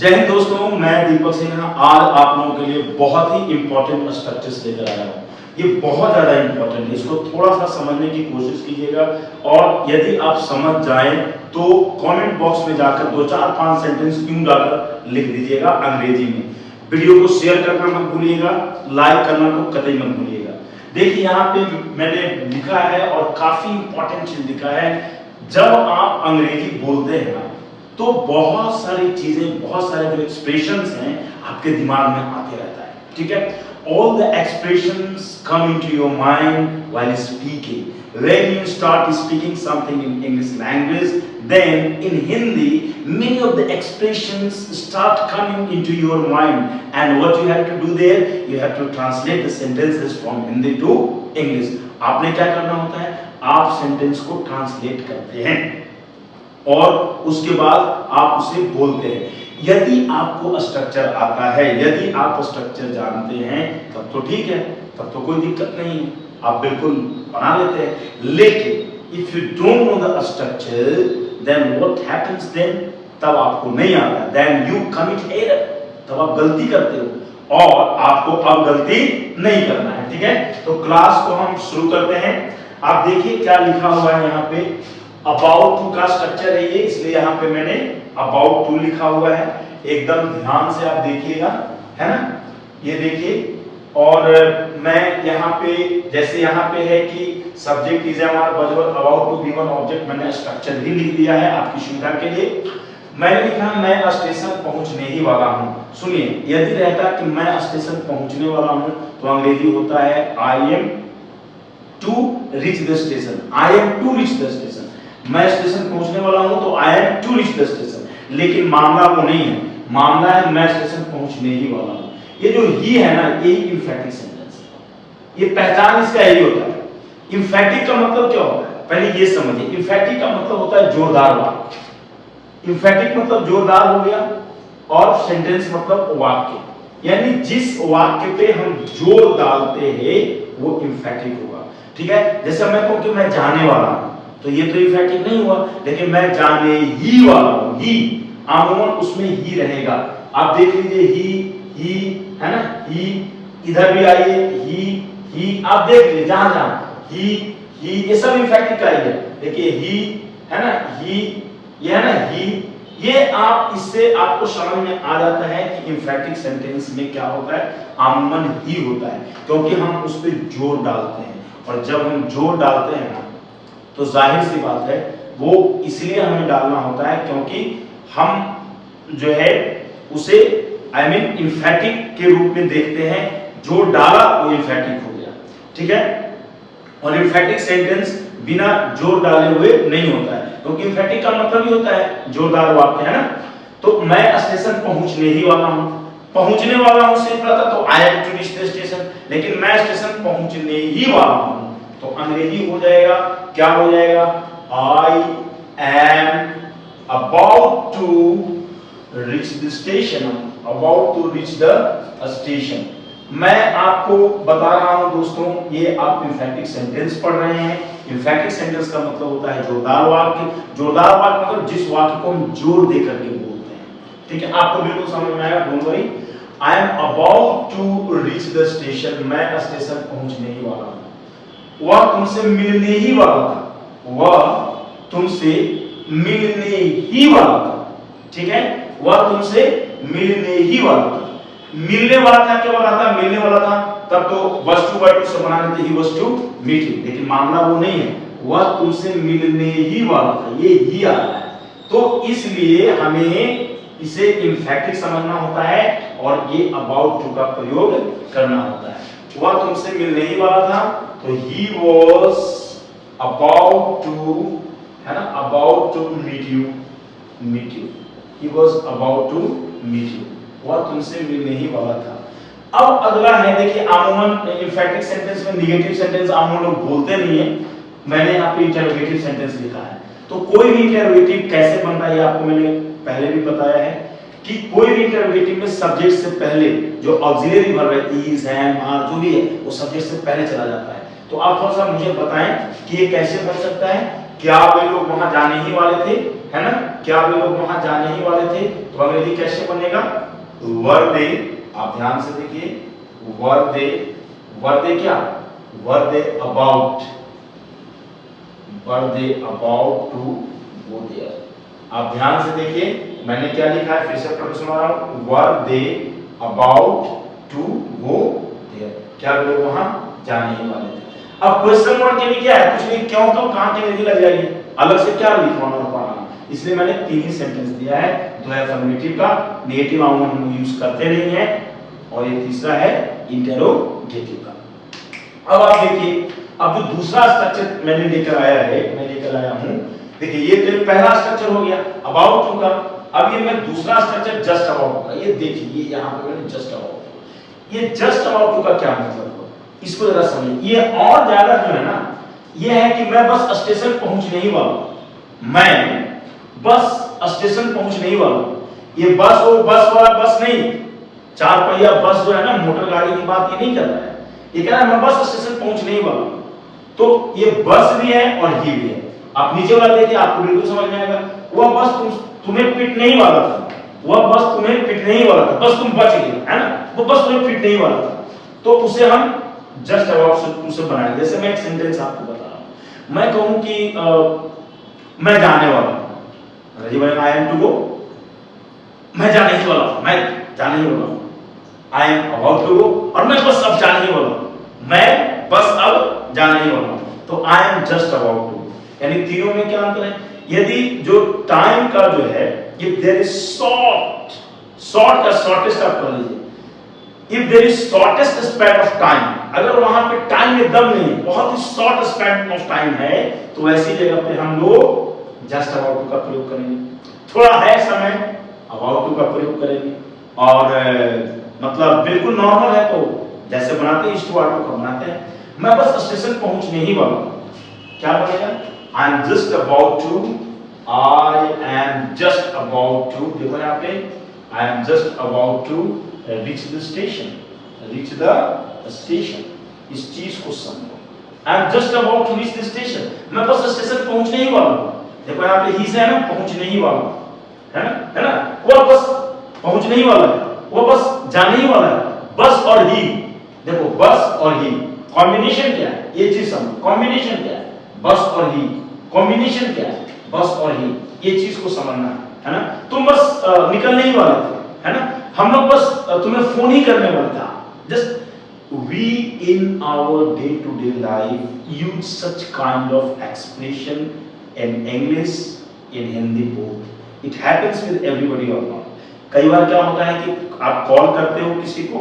जय हिंद दोस्तों, मैं दीपक सिन्हा आज आप लोगों के लिए बहुत ही इंपॉर्टेंट स्ट्रक्चर्स लेकर आया हूँ। ये बहुत ज्यादा इंपॉर्टेंट है, इसको थोड़ा सा समझने की कोशिश कीजिएगा और यदि आप समझ जाएं तो कमेंट बॉक्स में जाकर 2-4-5 सेंटेंस क्यों डालकर लिख दीजिएगा अंग्रेजी में। वीडियो को शेयर करना मत भूलिएगा, लाइक करना तो कतई मत भूलिएगा। देखिए यहाँ पे मैंने लिखा है और काफी इंपॉर्टेंट चीज लिखा है। जब आप अंग्रेजी बोलते हैं ना तो बहुत सारी चीजें, बहुत सारे जो एक्सप्रेशंस हैं आपके दिमाग में आते रहता है, ठीक है। All the expressions come into your mind while speaking. When you start speaking something in English language, then in Hindi, many of the expressions start coming into your mind. And what you have to do there, you have to translate the sentences from Hindi to English. आपने क्या करना होता है? आप sentence को translate करते हैं और उसके बाद आप उसे बोलते हैं। यदि आपको स्ट्रक्चर आता है, यदि आप स्ट्रक्चर जानते हैं तब तो ठीक है, तब तो कोई दिक्कत नहीं है, आप बिल्कुल बना लेते हैं। लेकिन if you don't know the structure then what happens, then तब आपको नहीं आता, देन यू कमिट एरर, तब आप गलती करते हो और आपको अब गलती नहीं करना है, ठीक है। तो क्लास को हम शुरू करते हैं। आप देखिए क्या लिखा हुआ है यहाँ पे, अबाउट टू का स्ट्रक्चर है ये, इसलिए यहाँ पे मैंने अबाउट टू लिखा हुआ है। एकदम ध्यान से आप देखिएगा, है ना, ये देखिए। और मैं यहाँ पे जैसे यहाँ पे है कि सब्जेक्ट इज हमारा बजट अबाउट टू गिवन ऑब्जेक्ट, मैंने स्ट्रक्चर भी लिख दिया है आपकी सुविधा के लिए। मैंने लिखा मैं स्टेशन पहुंचने ही वाला हूँ। सुनिए, यदि रहता कि मैं स्टेशन पहुंचने वाला हूँ तो अंग्रेजी होता है I am to reach the station, I am to reach the station. मैं स्टेशन पहुंचने वाला हूं तो I am to reach the station, लेकिन मामला वो नहीं है, मामला है मैं स्टेशन पहुंचने ही वाला हूं। ये जो ही है ना, यही इंफैटिक सेंटेंस है, ये पहचान इसका यही होता है। इंफैटिक का मतलब क्या होता है, पहले ये समझिए। इंफैटिक का मतलब होता है जोरदार वाक्य। इंफैटिक मतलब जोरदार हो गया और सेंटेंस मतलब वाक्य, यानी जिस वाक्य पे हम जोर डालते हैं वो इंफैटिक होगा, ठीक है। जैसे मैं कहूं कि मैं जाने वाला हूं तो ये तो इंफैटिक नहीं हुआ, लेकिन मैं जाने ही वाला हूं, ही अमूमन उसमें ही रहेगा। आप देख लीजिए ही है ना, ही इधर भी आइए, ही आप देख लीजिए जहां जहां ही ये सब इंफैटिक का ही है। देखिए ही है ना, ही ये है ना, ही ये आप इससे आपको समझ में आ जाता है कि इंफैटिक सेंटेंस में क्या होता है, अमूमन ही होता है, क्योंकि हम उस पर जोर डालते हैं। और जब हम जोर डालते हैं ना तो जाहिर सी बात है वो इसलिए हमें डालना होता है क्योंकि हम जो है उसे आई मीन इंफैटिक के रूप में देखते हैं। जो डाला वो इंफैटिक हो गया, ठीक है। और इंफैटिक सेंटेंस बिना जोर डाले हुए नहीं होता है, क्योंकि इंफैटिक का मतलब ही होता है जोरदार वाक्य, है ना। तो मैं स्टेशन पहुंचने ही वाला हूं, पहुंचने वाला हूं सिर्फ रहता तो I am to reach the station, लेकिन मैं स्टेशन पहुंचने ही वाला हूं तो अंग्रेजी हो जाएगा, क्या हो जाएगा, I am about to reach the station, about to reach the station. मैं आपको बता रहा हूं दोस्तों, ये आप इंफैटिक सेंटेंस पढ़ रहे हैं। इंफैटिक सेंटेंस का मतलब होता है जोरदार वाक्य। जोरदार वाक्य मतलब जिस वाक्य को हम जोर दे करके बोलते हैं, ठीक है। आपको बिल्कुल समझ में आएगा, don't worry. I am about to reach the station, मैं स्टेशन पहुंचने ही वाला हूं। वह तुमसे मिलने ही वाला था, वह तुमसे मिलने ही वाला था, ठीक है। वह तुमसे मिलने ही वाला था। मिलने वाला था क्या वाला था, मिलने वाला था, तब तो was to by to से बना लेते ही was to meet him, लेकिन मामला वो नहीं है, वह तुमसे मिलने ही वाला था, ये ही आ रहा है। तो इसलिए हमें इसे इंफैटिक समझना होता है और ये अबाउट टू का प्रयोग करना होता है। वह तुमसे मिलने ही वाला था तो he was about to, है ना, about to meet you, he was about to meet you, वह तुमसे मिलने ही वाला था। अब अगला है, देखिए अमूमन इंफैटिक सेंटेंस में नेगेटिव सेंटेंस अमूमन लोग बोलते नहीं है, मैंने यहाँ पे इंटरोगेटिव सेंटेंस लिखा है। तो कोई भी इंटरोगेटिव कैसे बनता है आपको मैंने पहले भी बताया है कि कोई भी इंटरोगेटिव में सब्जेक्ट से पहले जो ऑक्सिलरी वर्ब है, इज, एम, आर जो भी है वो सब्जेक्ट से पहले चला जाता है। तो आप थोड़ा सा मुझे बताएं कि ये कैसे बन सकता है, क्या वे लोग वहां जाने ही वाले थे, है ना? क्या वे लोग वहां जाने ही वाले थे? तो अंग्रेजी कैसे बनेगा? वर दे, आप ध्यान से देखिए, वर दे क्या? Were they about to go there. आप ध्यान से देखिए, मैंने क्या लिखा है, फिर से पढ़ सुना रहा हूं, were they about to go there, क्या वे लोग वहां जाने ही वाले थे। अब क्वेश्चन वर्ड के लिए क्या है, कुछ नहीं, क्यों कब कहां की विधि लग जाएगी, अलग से क्या लिखवाना और पढ़ाना, इसलिए मैंने तीन ही सेंटेंस दिया है। दो है अफर्मेटिव का, नेगेटिव नाउन हम यूज करते नहीं है, और ये तीसरा है इंटेरोगेटिव का। अब आप देखिए, अब जो दूसरा स्ट्रक्चर मैंने लेकर आया हूं, देखिए ये तो पहला स्ट्रक्चर हो गया अबाउट टू का। अब ये मैं दूसरा स्ट्रक्चर जस्ट अबाउट का, ये देखिए, ये यहां पे मैंने जस्ट अबाउट, ये जस्ट अबाउट टू का क्या मतलब है, इसको जरा समझिए। ये और ज्यादा जो है ना, ये है कि मैं बस स्टेशन पहुंचने ही वाला हूं, मैं बस स्टेशन पहुंचने ही वाला हूं। ये बस वो बस वाला बस नहीं, चार पहिया बस जो है ना, मोटर गाड़ी की बात ये नहीं कर रहा है, ये कह रहा है मैं बस स्टेशन पहुंचने ही वाला हूं। तो ये बस भी है और ही भी है। आप नीचे वाला देखिए, आपको बिल्कुल समझ में आएगा, वह बस तुम्हें पीटने ही वाला था, वह बस तुम्हें पीटने ही वाला था, बस तुम बच गए, है ना, वो बस तुम्हें पीटने ही वाला था। तो उसे हम जस्ट अबाउट से बनाएंगे। जैसे मैं एक सेंटेंस आपको बता रहा हूं, मैं कहूं कि मैं जाने वाला हूं, आई एम टू गो, मैं जाने ही वाला हूं, मैं जाने ही वाला हूं, I am about to go, और मैं बस अब जाने ही वाला हूं, मैं बस अब जाने ही वाला हूं। तो I am just about to, यानी तीनों में क्या अंतर है? यदि जो टाइम का जो है, ये देयर इज शॉर्ट का शॉर्टेस्ट आप कर लीजिए, if there is shortest span of time, अगर वहां पे टाइम एकदम नहीं है, बहुत ही शॉर्ट स्पैन ऑफ टाइम है, तो ऐसी जगह पे हम लोग जस्ट अबाउट टू का प्रयोग करेंगे। थोड़ा है समय, अबाउट टू का प्रयोग करेंगे, और मतलब बिल्कुल नॉर्मल है तो जैसे बनाते हैं इस टू आर टू का बनाते हैं। मैं बस स्टेशन पहुंचने ही वाला हूं, क्या बनेगा? I am just about to, I am just about to, देखो यहां पे, I am just about to reach the station, reach the station, इस चीज को समझो। I am just about to reach the station, मैं बस स्टेशन पहुंचने ही वाला हूं। देखो यहां पे ही से है ना, पहुंचने ही वाला, है ना, वो बस पहुंचने ही वाला है, वो बस जाने ही वाला है। बस और ही, देखो बस और ही कॉम्बिनेशन क्या है, ये चीज समझो, कॉम्बिनेशन क्या है, बस और ही, कॉम्बिनेशन क्या है, बस और ही, ये चीज को समझना है ना। तुम बस निकलने ही वाले थे, है ना, हम लोग बस तुम्हें फोन ही करने वाला था। Just we in our day to day life use such kind of expression in English, in Hindi both, it happens with everybody or not। कई बार क्या होता है कि आप कॉल करते हो किसी को,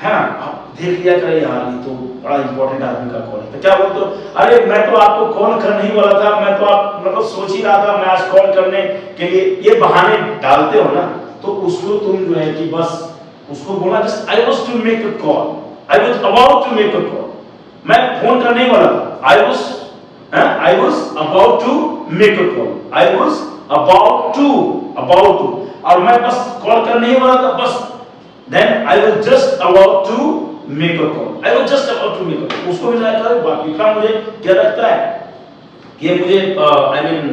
है ना, आप देख लिया करे यार ये तो बड़ा इंपॉर्टेंट आदमी का कॉल है, तो क्या बोलते हो, अरे मैं तो आपको कॉल करने ही वाला था, मैं तो आप मतलब सोच ही रहा था मैं आज कॉल करने के लिए, ये बहाने डालते हो ना। तो उसको तुम जो है कि बस उसको बोला just I was to make a call, I was about to make a call, मैं फोन करने ही वाला था, I was about to make a call, I was about to, और मैं बस कॉल करने ही वाला था, बस then I was just about to make a call, I was just about to make a call। उसको भी जाकर बाकी का मुझे क्या लगता है कि मुझे I mean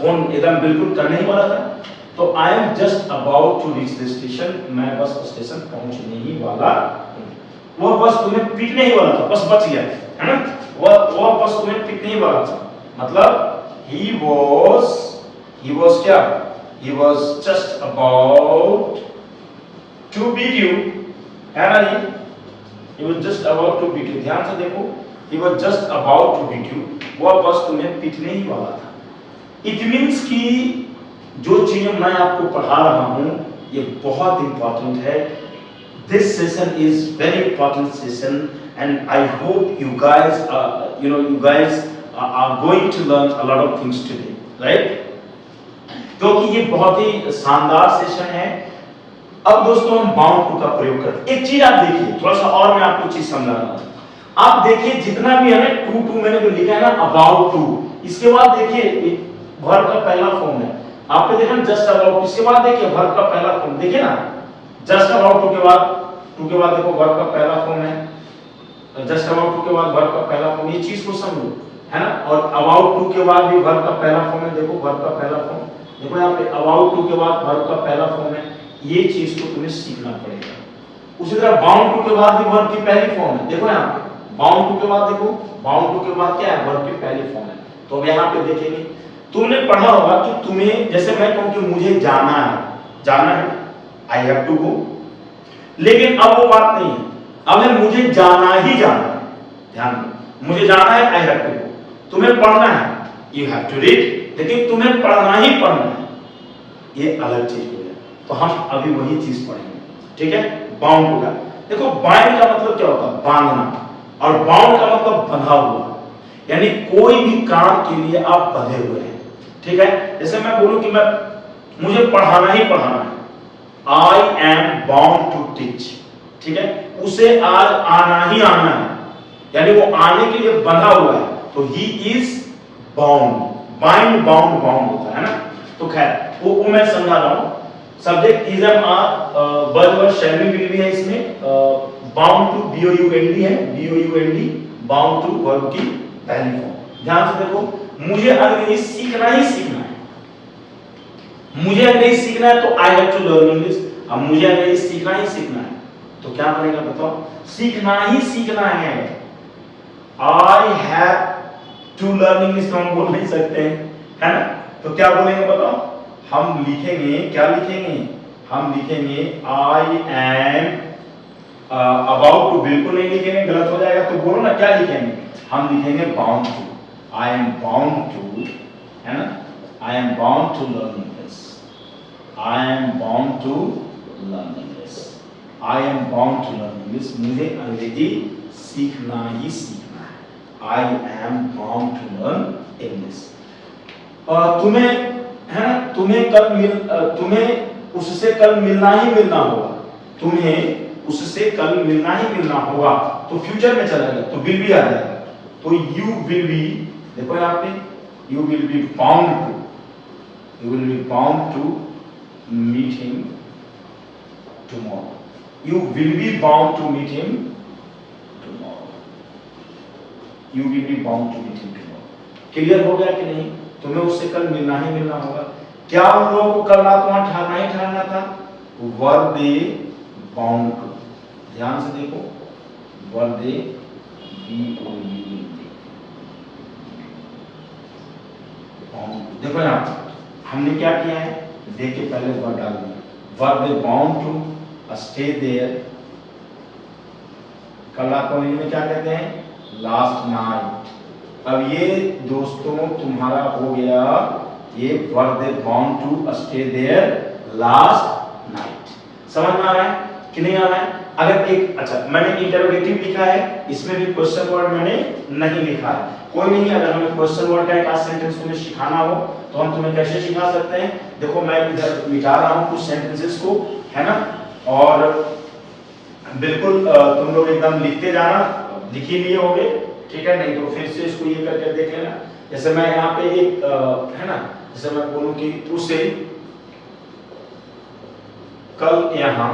फोन एकदम बिल्कुल करने ही वाला था, तो I am just about to reach the station, मैं बस स्टेशन पहुंचने ही वाला हूं। वो बस तुम्हें पीटने ही वाला था, बस बच गया, है ना, वो बस तुम्हें पीटने ही वाला था, मतलब he was क्या, he was just about to beat you, है ना जी, he was just about to beat you, ध्यान से देखो, he was just about to beat you, वो बस तुम्हें पीटने ही वाला था। It means कि जो चीजें मैं आपको पढ़ा रहा हूँ ये बहुत इंपॉर्टेंट है। This session is very important session and I hope you guys are going to learn a lot of things today, right? क्योंकि ये बहुत ही शानदार सेशन है। अब दोस्तों हम बाउंड टू का प्रयोग करते हैं। एक चीज आप देखिए, थोड़ा सा और मैं आपको चीज समझा रहा हूं। आप देखिए जितना भी है ना टू मैंने जो लिखा है ना अबाउट टू, इसके बाद देखिए वर्ब का पहला फॉर्म है, आपने देखा जस्ट अबाउट, इसके बाद देखिए वर्ब का पहला फॉर्म, देखिए ना जस्ट अबाउट टू के बाद देखो वर्ब का पहला फॉर्म है, जस्ट अबाउट टू के बाद वर्ब का पहला फॉर्म, ये चीज को समझो, है ना। और अबाउट टू के बाद भी वर्ब का पहला फॉर्म है, देखो वर्ब का पहला फॉर्म, देखो यहाँ पे अबाउट टू के बाद वर्ब का पहला फॉर्म है, ये चीज को तुम्हें सीखना पड़ेगा। उसी तरह बाउंड टू के बाद भी वर्ब की पहली फॉर्म है, देखो यहाँ पे बाउंड टू के बाद, देखो बाउंड टू के बाद क्या है, वर्ब की पहली फॉर्म है। तो अब यहाँ पे देखेंगे, तुमने पढ़ा होगा कि तुम्हें, जैसे मैं कहूं कि मुझे जाना है, जाना है, आई हैव टू गो, लेकिन अब वो बात नहीं है, अब है मुझे जाना ही जाना है। ध्यान दो, मुझे जाना है, आई हैव टू गो। तुम्हें पढ़ना है, यू हैव टू रीड, लेकिन तुम्हें पढ़ना ही पढ़ना है, ये अलग चीज हो गया। तो हम अभी वही चीज पढ़ेंगे, ठीक है। बाउंड होगा, देखो बाइंड का मतलब क्या होता है, बांधना, और बाउंड का मतलब बंधा हुआ, यानी कोई भी काम के लिए आप बंधे हुए हैं, ठीक है। जैसे मैं बोलूं कि मैं, मुझे पढ़ाना ही पढ़ाना है, I am bound to teach, ठीक है, उसे आज आना ही आना है, यानी वो आने के लिए बंधा हुआ है, तो he is bound, bind bound bound होता है ना। तो खैर वो मैं समझा रहा हूं। Subject is am are, verb shall be will be है इसमें, bound to B O U N D है, B O U N D, bound to verb की पहली फॉर्म। ध्यान से देखो, मुझे अगर ये सीखना ही सीखना है, मुझे अगर ये सीखना है तो I have to learn English. अब मुझे अगर ये सीखना ही सीखना है तो क्या बनेगा बताओ, सीखना ही सीखना है, I have to learn English तो हम बोल नहीं सकते हैं, है ना। तो क्या बोलेंगे बताओ, हम लिखेंगे, क्या लिखेंगे, हम लिखेंगे आई एम अबाउट टू, बिल्कुल नहीं लिखेंगे, गलत हो जाएगा, तो बोलो ना क्या लिखेंगे, हम लिखेंगे bound to, I am bound to, है ना, I am bound to learn English, I am bound to learn English, I am bound to learn English, मुझे अंग्रेजी सीखना ही सीखना है, I am bound to learn English. तुम्हें, है ना, तुम्हें तुम्हें उससे कल मिलना ही मिलना होगा, तुम्हें उससे कल मिलना ही मिलना होगा, तो फ्यूचर में चला गया तो विल बी आ जाएगा, तो यू विल बी, देखो यहाँ पे you will be bound to, you will be bound to meet him tomorrow, you will be bound to meet him tomorrow, you will be bound to meet him tomorrow. Clear हो गया कि नहीं, तुम्हें उससे कल मिलना ही मिलना होगा। क्या उन लोगों को कल रात वहां ठहरना ही ठहरना था, वर दे बाउंड टू, ध्यान से देखो, were they B O U bound to, देखो यहां हमने क्या किया है, दे के पहले वर डाल दिया, वर they bound to stay there, कल रात को में क्या कहते हैं, लास्ट नाइट। अब ये दोस्तों तुम्हारा हो गया, ये were they bound to stay there last night. समझ में आ रहा है कि नहीं आ रहा है। अगर एक, अच्छा मैंने इंटरोगेटिव लिखा है, इसमें भी क्वेश्चन वर्ड मैंने नहीं लिखा है, कोई नहीं, अगर हमें क्वेश्चन वर्ड का एक आध सेंटेंस तुम्हें सिखाना हो तो हम तुम्हें कैसे सिखा सकते हैं। देखो मैं इधर मिटा रहा हूं कुछ सेंटेंसेस को, है ना, और बिल्कुल तुम लोग एकदम लिखते जाना, लिख ही लिए होगे, ठीक है, नहीं तो फिर से इसको ये करके देख लेना। जैसे मैं यहाँ पे एक है ना, जैसे मैं बोलूं कि उसे कल यहाँ,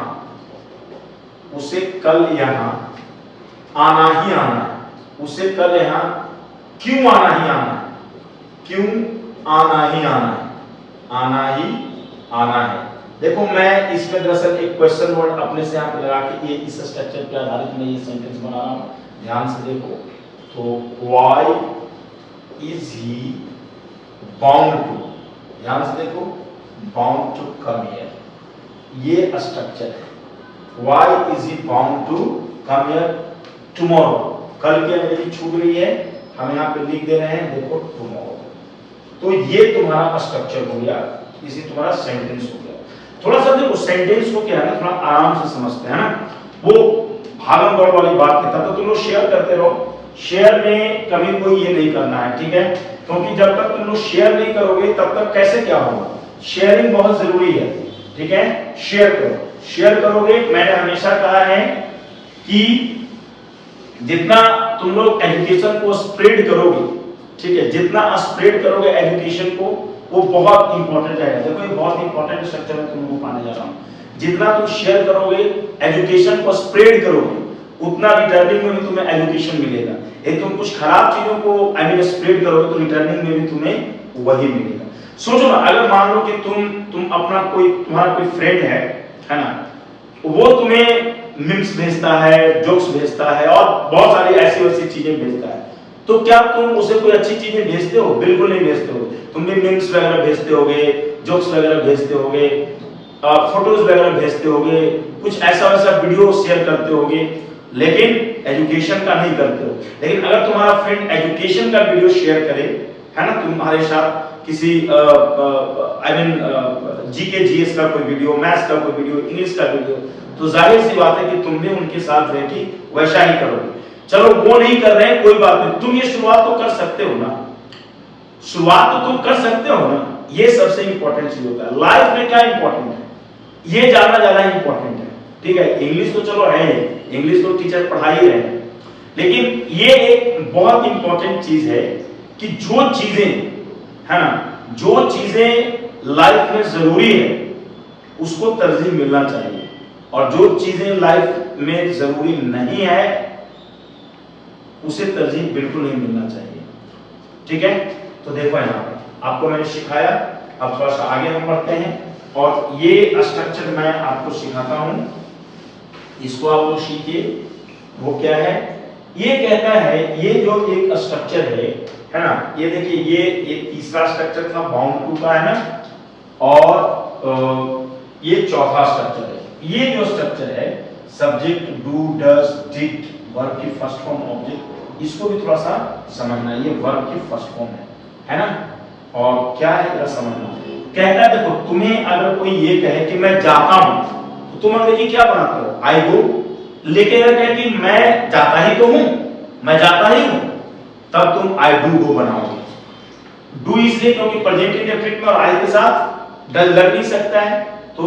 उसे कल यहाँ आना ही आना है, उसे कल यहाँ क्यों आना ही आना है, क्यों आना ही आना है, आना ही आना है। देखो मैं इसमें दरअसल एक क्वेश्चन वर्ड अपने से यहाँ पे लगा के ये इस स्ट्रक्चर पे आधारित मैं ये सेंटेंस बना रहा हूँ, ध्यान से देखो। तो why is he bound to, ध्यान से देखो, बाउंड टू कम हियर, ये स्ट्रक्चर है। Why is he bound to come here tomorrow, कल की अंग्रेजी छूट रही है, हम यहाँ पे लिख दे रहे हैं, देखो टुमारो। तो ये तुम्हारा स्ट्रक्चर हो गया, इसी तुम्हारा सेंटेंस हो गया। थोड़ा सा देखो सेंटेंस को क्या है ना, थोड़ा आराम से समझते हैं ना, वो भागम दौड़ वाली बात नहीं था, तो तुम लोग शेयर करते रहो, शेयर में कभी कोई ये नहीं करना है, ठीक है, क्योंकि जब तक तुम लोग शेयर नहीं करोगे तब तक कैसे क्या होगा, शेयरिंग बहुत जरूरी है, ठीक है, शेयर करो, शेयर करोगे। मैंने हमेशा कहा है कि जितना तुम लोग एजुकेशन को स्प्रेड करोगे, ठीक है, जितना स्प्रेड करोगे एजुकेशन को, वो बहुत इंपॉर्टेंट है। देखो ये बहुत इंपॉर्टेंट स्ट्रक्चर में तुम लोग पाने जा रहा हूं, जितना तुम शेयर करोगे एजुकेशन को स्प्रेड करोगे, उतना रिटर्निंग में भी तुम्हें एजुकेशन मिलेगा। यदि तुम कुछ खराब चीजों को स्प्रेड करोगे तो रिटर्निंग में भी तुम्हें वही मिलेगा। सोचो ना, अगर मान लो कि तुम अपना तुम्हारा कोई फ्रेंड है ना, वो तुम्हें मीम्स भेजता है, जोक्स भेजता है और बहुत सारी ऐसी वैसी चीजें भेजता है, तो क्या तुम उसे कोई अच्छी चीजें भेजते हो? बिल्कुल नहीं भेजते हो। तुम भी मीम्स वगैरह भेजते होगे, जोक्स वगैरह भेजते होगे, फोटोज वगैरह भेजते होगे, कुछ ऐसा वैसा वीडियो शेयर करते होगे, लेकिन एजुकेशन का नहीं करते हो। लेकिन अगर तुम्हारा फ्रेंड एजुकेशन का वीडियो शेयर करे, है ना, तुम्हारे साथ किसी जीके जीएस का कोई वीडियो, मैथ्स का कोई वीडियो, इंग्लिश का वीडियो, तो जाहिर सी बात है कि तुम भी उनके साथ जो है कि वैसा ही करोगे। चलो वो नहीं कर रहे हैं, कोई बात नहीं, तुम ये शुरुआत तो कर सकते हो ना, शुरुआत तो तुम कर सकते हो ना। ये सबसे इंपॉर्टेंट चीज होता है लाइफ में। क्या इंपॉर्टेंट है, ये जानना ज्यादा इंपॉर्टेंट है। ठीक है, इंग्लिश तो चलो है, इंग्लिश तो टीचर पढ़ा ही रहे हैं, लेकिन ये एक बहुत इंपॉर्टेंट चीज है कि जो चीजें है ना, जो चीजें लाइफ में जरूरी है उसको तरजीह मिलना चाहिए, और जो चीजें लाइफ में जरूरी नहीं है उसे तरजीह बिल्कुल नहीं मिलना चाहिए। ठीक है, तो देखो यहाँ पे आपको मैंने सिखाया, अब थोड़ा सा आगे हम बढ़ते हैं और ये स्ट्रक्चर मैं आपको सिखाता हूं, इसको आप लोग सीखिए। वो क्या है, ये कहता है, ये जो एक स्ट्रक्चर है ना, ये देखिए, ये तीसरा स्ट्रक्चर था बाउंड टू का, है ना, और ये चौथा स्ट्रक्चर है। ये जो स्ट्रक्चर है subject, do, does, did, verb की फर्स्ट फॉर्म, ऑब्जेक्ट, इसको भी थोड़ा सा समझना। ये वर्ब की फर्स्ट फॉर्म है ना, और क्या है जरा समझना। कहता है देखो, तुम्हें अगर कोई ये कहे कि मैं जाता हूं, तो तुम अंग्रेजी क्या बनाते हो? आई गो। लेकिन अगर कहे कि मैं जाता ही तो हूं, मैं जाता ही हूं, तब तुम आई डू गो बनाओगे। डू इसलिए क्योंकि प्रेजेंट इंडेफिनिट में और आई के साथ डज लग नहीं सकता है, तो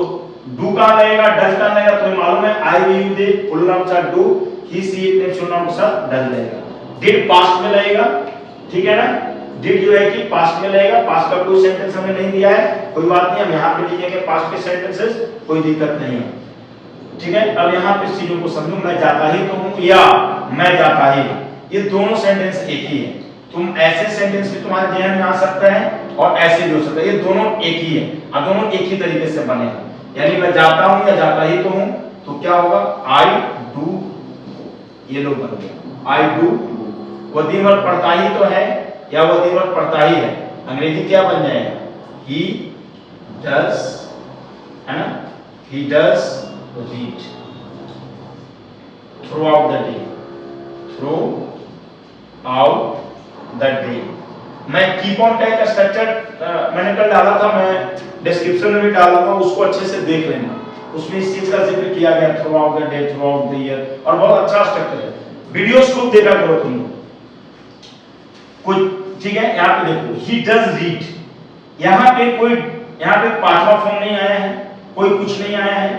डू कहां लगेगा, डज कहां लगेगा? तुम्हें मालूम है, I, we, you, they full noun के साथ do, he, she, it, name, noun के साथ डज लगेगा। डिड पास्ट में लगेगा, ठीक है ना, डिड जो है कि पास्ट में लगेगा। पास्ट का कोई सेंटेंस हमें नहीं दिया है, कोई बात नहीं, हम यहाँ पे लिखेंगे पास्ट के सेंटेंसेस, कोई दिक्कत नहीं है। ठीक है, अब यहाँ पे चीजों को समझो, मैं जाता ही तो हूँ या मैं जाता ही हूँ, ये दोनों सेंटेंस एक ही है। तुम ऐसे सेंटेंस भी तुम्हारे ध्यान में आ सकता है और ऐसे भी हो सकता है, ये दोनों एक ही है और दोनों एक ही तरीके से बनेगा। यानी मैं जाता हूँ या जाता ही तो हूँ, तो क्या होगा, आई डू, ये लोग बन गया, आई डू। वो दिन भर पढ़ता ही तो है या वो दिन भर पढ़ता ही है, अंग्रेजी क्या बन जाएगा, ही डज, है ना, he does read through out the day, through out the day. मैं कीप ऑन टैग का स्ट्रक्चर मैंने कल डाला था, मैं डिस्क्रिप्शन में भी डालूंगा, उसको अच्छे से देख लेना, उसमें इस चीज का जिक्र किया गया, through out the day, through out the year, और बहुत अच्छा स्ट्रक्चर है। वीडियोस को देखा करो तुम कुछ, ठीक है। यहाँ पे देखो, ही डज रीड, यहाँ पे पांचवा फॉर्म नहीं आया है, कोई कुछ नहीं आया है,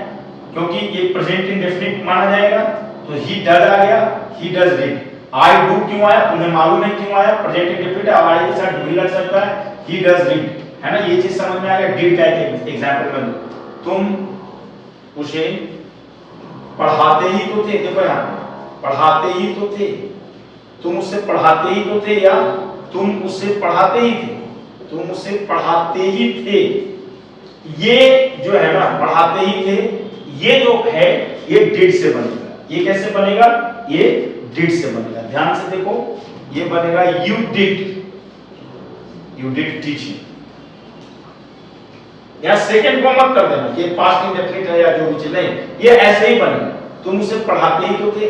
क्योंकि ये प्रेजेंट इंडेफिनिट माना जाएगा, तो ही डज आ गया, he does read. I do क्यों आया, तुम्हें मालूम है क्यों आया, प्रेजेंट इंडेफिनिट, अब आई के साथ डू ही लग सकता है, ही डज रीड, है ना, ये चीज समझ में आ गया। डिड का एक एग्जांपल में तुम उसे पढ़ाते ही तो थे, देखो यहाँ पढ़ाते ही तो थे, तुम उससे पढ़ाते ही तो थे, या तुम उससे पढ़ाते ही थे, तुम उससे पढ़ाते ही थे। ये जो है ना, पढ़ाते ही थे, ये जो है ये डिड से बनेगा। ये कैसे बनेगा, ये डिड से बनेगा, ध्यान से देखो, ये बनेगा यू डिड टीचिंग। या सेकंड को मत कर देना, ये पास्ट इंडेफिनिट है या जो भी चीज, नहीं, ये ऐसे ही बनेगा, तुम उसे पढ़ाते ही तो थे,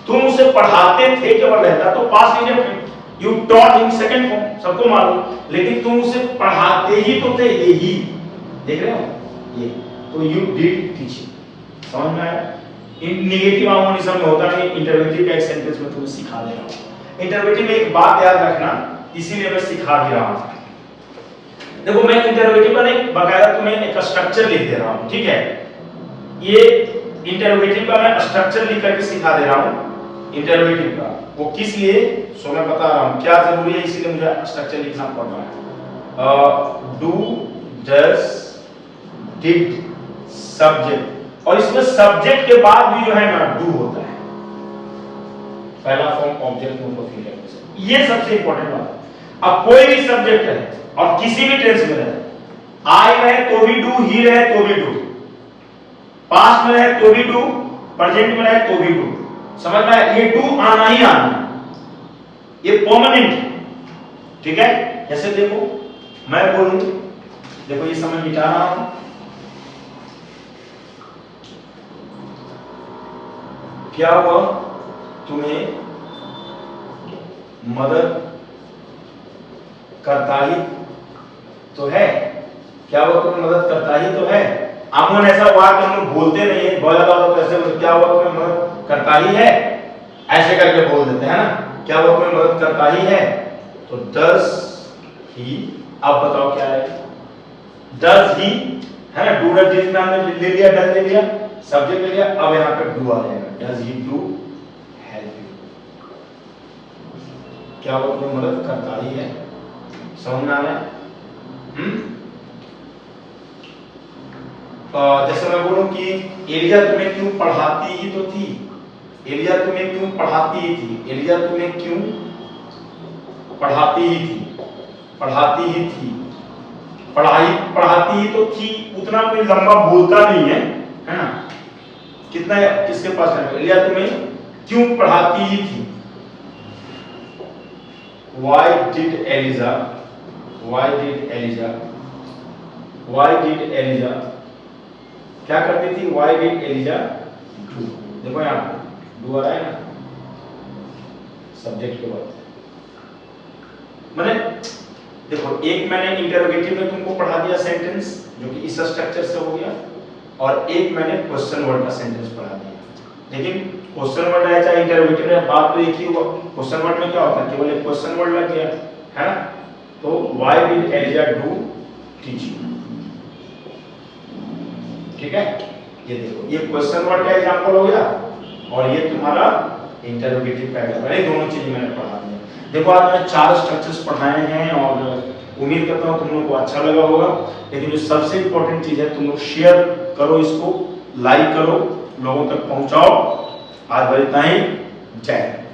तुम उसे पढ़ाते थे केवल रहता तो past indefinite, you taught in second form, सबको मालूम, लेकिन तुम उसे पढ़ाते ही तो थे, ये ही देख रहे हो, ये तो यू डिड टीचिंग। समझ में आया? इन नेगेटिव आर्मोनिज्म में होता नहीं, इंटरवेटिव का एक सेंटेंस में तुम्हें सिखा दे रहा हूं। इंटरवेटिव में एक बात याद रखना, इसीलिए मैं सिखा भी रहा हूं। देखो, मैं इंटरवेटिव का एक बकायदा तुम्हें एक स्ट्रक्चर लिख दे रहा हूं, ठीक है, ये इंटरवेटिव का मैं स्ट्रक्चर लिख करके सिखा दे रहा हूं। इंटरवेटिव का वो किस लिए, सो मैं बता रहा हूं क्या जरूरी है, इसीलिए मुझे स्ट्रक्चर लिखना पड़ रहा है। डू, डज, डिड, सब्जेक्ट, और इसमें सब्जेक्ट के बाद भी जो है ना डू होता है, पहला फॉर्म ऑब्जेक्ट में परफेक्ट एग्रीगेशन, ये सबसे इंपॉर्टेंट बात है। अब कोई भी सब्जेक्ट है और किसी भी टेंस में रहे, आई रहे तो भी डू, ही रहे तो भी डू, पास्ट में रहे तो भी डू, प्रेजेंट में रहे तो भी डू, समझ में आया? ये डू आना ही आना है, ये परमानेंट है, ठीक है? जैसे देखो मैं बोलूं, देखो ये समय मिटा रहा हूं, क्या हुआ, तुम्हें मदद करता ही तो है, क्या हुआ, तुम्हें मदद करता ही तो है। आमून ऐसा हुआ कि हम लोग बोलते नहीं है, बहुत ज्यादा तो ऐसे, क्या हुआ तुम्हें मदद करता ही है, ऐसे करके बोल देते हैं ना, क्या हुआ तुम्हें मदद करता ही है, तो डज ही, अब बताओ क्या है, डज ही है ना, डू डज जिसमें हमने ले लिया, डज ले लिया, सब्जेक्ट ले लिया, अब यहाँ पे डू आ जाएगा, does he do help you, क्या वो तुम्हें मदद करता ही है, समझ में आ रहा है? जैसे मैं बोलूं कि एलिया तुम्हें क्यों पढ़ाती ही तो थी, एलिया तुम्हें क्यों पढ़ाती ही थी, एलिया तुम्हें क्यों पढ़ाती ही थी, पढ़ाती ही थी, पढ़ाती ही तो थी, उतना कोई लंबा बोलता नहीं है, है ना, कितना किसके पास है, एलिया तुम्हें क्यों पढ़ाती ही थी, why did Elijah क्या करती थी, why did Elijah do, देखो यहाँ do आ रहा है ना सब्जेक्ट के बाद, मैंने देखो एक मैंने इंटरोगेटिव में तुमको पढ़ा दिया सेंटेंस जो कि इस स्ट्रक्चर से हो गया, और एक मैंने क्वेश्चन वर्ड का सेंटेंस पढ़ा दिया, लेकिन क्वेश्चन वर्ड है चाहे इंटरोगेटिव में, बात तो एक ही हुआ, क्वेश्चन वर्ड में क्या होता है, केवल एक क्वेश्चन वर्ड लग गया, है ना, तो why did Elijah do teaching, ठीक है? ये देखो ये क्वेश्चन वर्ड का एग्जांपल हो गया और ये तुम्हारा इंटरोगेटिव का एग्जांपल, ये दोनों चीजें मैंने पढ़ा दिया। देखो आज मैंने 4 स्ट्रक्चर्स पढ़ाए हैं और उम्मीद करता हूँ तुम लोगों को अच्छा लगा होगा, लेकिन जो सबसे इंपॉर्टेंट चीज है तुम लोग शेयर करो, इसको लाइक करो, लोगों तक पहुंचाओ। आज बस इतना ही, जय हिंद।